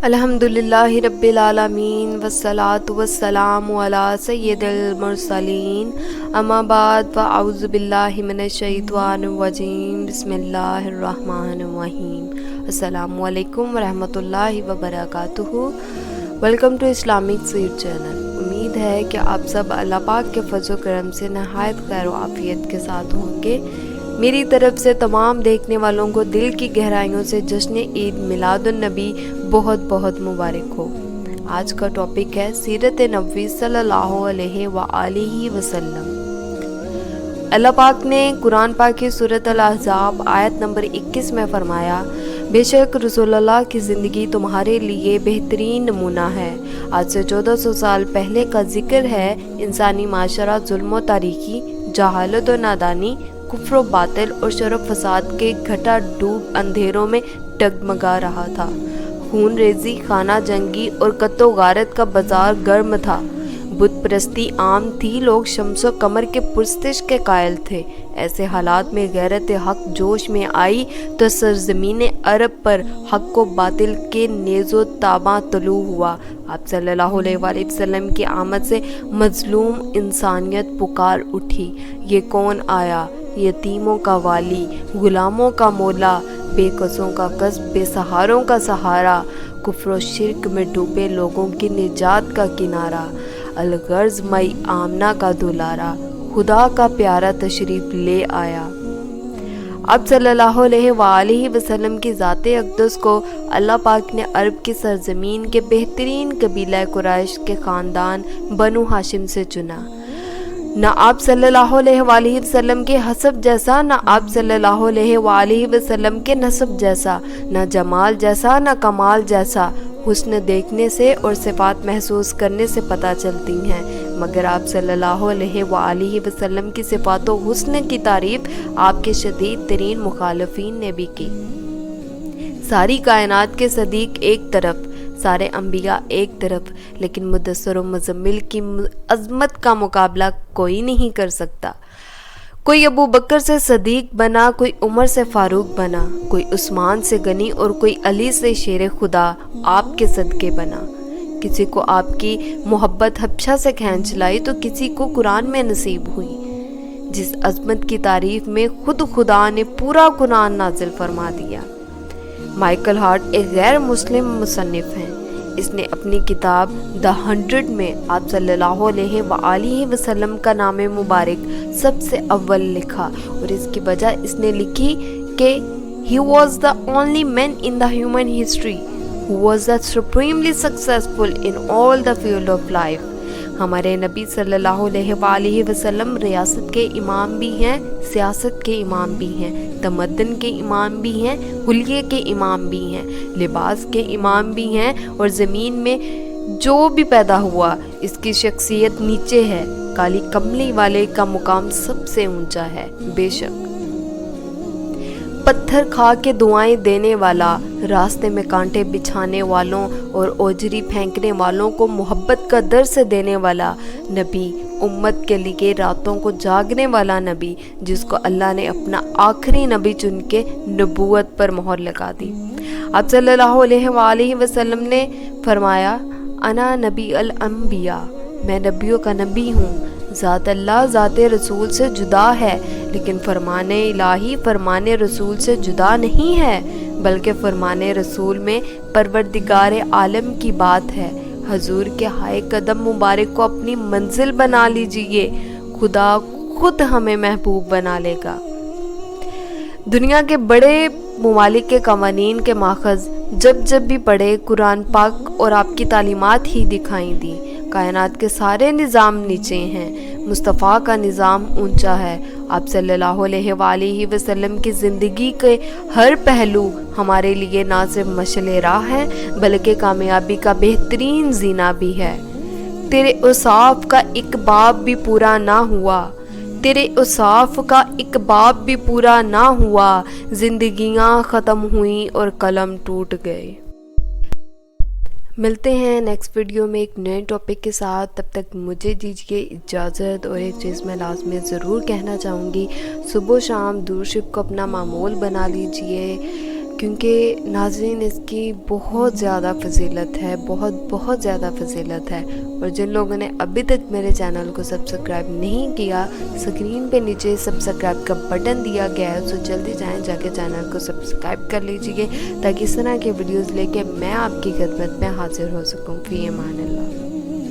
الحمدللہ رب العالمین والصلاة والسلام علی سید المرسلین اما بعد فاعوذ باللہ من الشیطان الرجیم بسم اللہ الرحمن الرحیم۔ السلام علیکم ورحمۃ اللہ وبرکاتہ۔ ویلکم ٹو اسلامک سیڈ چینل۔ امید ہے کہ آپ سب اللہ پاک کے فضل و کرم سے نہایت خیر و عافیت کے ساتھ ہوں گے۔ میری طرف سے تمام دیکھنے والوں کو دل کی گہرائیوں سے جشن عید میلاد النبی بہت بہت مبارک ہو۔ آج کا ٹاپک ہے سیرت نبوی صلی اللہ علیہ وآلہ وسلم۔ اللہ پاک نے قرآن پاک کی سورۃ الاحزاب آیت نمبر 21 میں فرمایا، بے شک رسول اللہ کی زندگی تمہارے لیے بہترین نمونہ ہے۔ آج سے 1400 سال پہلے کا ذکر ہے۔ انسانی معاشرہ ظلم و تاریکی، جہالت و نادانی، کفر و باطل اور شر و فساد کے گھٹا ڈوب اندھیروں میں ڈگمگا رہا تھا۔ خون ریزی، خانہ جنگی اور قتل و غارت کا بازار گرم تھا۔ بت پرستی عام تھی، لوگ شمس و قمر کے پرستش کے قائل تھے۔ ایسے حالات میں غیرت حق جوش میں آئی تو سرزمین عرب پر حق و باطل کے نیز و تاباں طلوع ہوا۔ آپ صلی اللہ علیہ وآلہ وسلم کی آمد سے مظلوم انسانیت پکار اٹھی، یہ کون آیا؟ یتیموں کا والی، غلاموں کا مولا، بے کسوں کا کس، بے سہاروں کا سہارا، کفر و شرک میں ڈوبے لوگوں کی نجات کا کنارہ، الغرض مئی آمنہ کا دلارا، خدا کا پیارا تشریف لے آیا۔ اب صلی اللہ علیہ وآلہ وسلم کی ذات اقدس کو اللہ پاک نے عرب کی سرزمین کے بہترین قبیلہ قریش کے خاندان بنو ہاشم سے چنا۔ نہ آپ صلی اللہ علیہ وآلہ وسلم کے حسب جیسا، نہ آپ صلی اللہ علیہ وآلہ وسلم کے نسب جیسا، نہ جمال جیسا، نہ کمال جیسا۔ حسن دیکھنے سے اور صفات محسوس کرنے سے پتہ چلتی ہیں، مگر آپ صلی اللہ علیہ وآلہ وسلم کی صفات و حسن کی تعریف آپ کے شدید ترین مخالفین نے بھی کی۔ ساری کائنات کے صدیق ایک طرف، سارے انبیاء ایک طرف، لیکن مدثر و مزمل کی عظمت کا مقابلہ کوئی نہیں کر سکتا۔ کوئی ابو بکر سے صدیق بنا، کوئی عمر سے فاروق بنا، کوئی عثمان سے غنی اور کوئی علی سے شیر خدا آپ کے صدقے بنا۔ کسی کو آپ کی محبت حبشہ سے کھینچ لائی تو کسی کو قرآن میں نصیب ہوئی، جس عظمت کی تعریف میں خود خدا نے پورا قرآن نازل فرما دیا۔ مائیکل ہارٹ ایک غیر مسلم مصنف ہیں۔ اس نے اپنی کتاب دا 100 میں آپ صلی اللہ علیہ وآلہ وسلم کا نام مبارک سب سے اول لکھا، اور اس کی وجہ اس نے لکھی کہ he was the only man in the human history who was supremely successful in all the field of life۔ ہمارے نبی صلی اللہ علیہ وآلہ وسلم ریاست کے امام بھی ہیں، سیاست کے امام بھی ہیں، تمدن کے امام بھی ہیں، حلیے کے امام بھی ہیں، لباس کے امام بھی ہیں، اور زمین میں جو بھی پیدا ہوا اس کی شخصیت نیچے ہے، کالی کملی والے کا مقام سب سے اونچا ہے۔ بے شک پتھر کھا کے دعائیں دینے والا، راستے میں کانٹے بچھانے والوں اور اوجری پھینکنے والوں کو محبت کا درس دینے والا نبی، امت کے لیے راتوں کو جاگنے والا نبی، جس کو اللہ نے اپنا آخری نبی چن کے نبوت پر مہر لگا دی۔ آپ صلی اللہ علیہ وآلہ وسلم نے فرمایا، انا نبی الانبیاء، میں نبیوں کا نبی ہوں۔ ذات اللہ ذات رسول سے جدا ہے، لیکن فرمان الہی فرمان رسول سے جدا نہیں ہے، بلکہ فرمان رسول میں پروردگار عالم کی بات ہے۔ حضور کے ہائے قدم مبارک کو اپنی منزل بنا لیجئے، خدا خود ہمیں محبوب بنا لے گا۔ دنیا کے بڑے ممالک کے قوانین کے ماخذ جب بھی پڑھے، قرآن پاک اور آپ کی تعلیمات ہی دکھائی دی۔ کائنات کے سارے نظام نیچے ہیں، مصطفیٰ کا نظام اونچا ہے۔ آپ صلی اللہ علیہ وآلہ وسلم کی زندگی کے ہر پہلو ہمارے لیے نہ صرف مشعل راہ ہے، بلکہ کامیابی کا بہترین زینہ بھی ہے۔ تیرے اوصاف کا ایک باب بھی پورا نہ ہوا، تیرے اوصاف کا ایک باب بھی پورا نہ ہوا، زندگیاں ختم ہوئیں اور قلم ٹوٹ گئے۔ ملتے ہیں نیکسٹ ویڈیو میں ایک نئے ٹاپک کے ساتھ، تب تک مجھے دیجیے اجازت۔ اور ایک چیز میں لازمی ضرور کہنا چاہوں گی، صبح و شام درود شریف کو اپنا معمول بنا لیجئے۔ کیونکہ ناظرین اس کی بہت زیادہ فضیلت ہے، بہت زیادہ فضیلت ہے۔ اور جن لوگوں نے ابھی تک میرے چینل کو سبسکرائب نہیں کیا، اسکرین پہ نیچے سبسکرائب کا بٹن دیا گیا ہے، تو جلدی جائیں جا کے چینل کو سبسکرائب کر لیجئے تاکہ اس طرح کے ویڈیوز لے کے میں آپ کی خدمت میں حاضر ہو سکوں۔ فی امان اللہ۔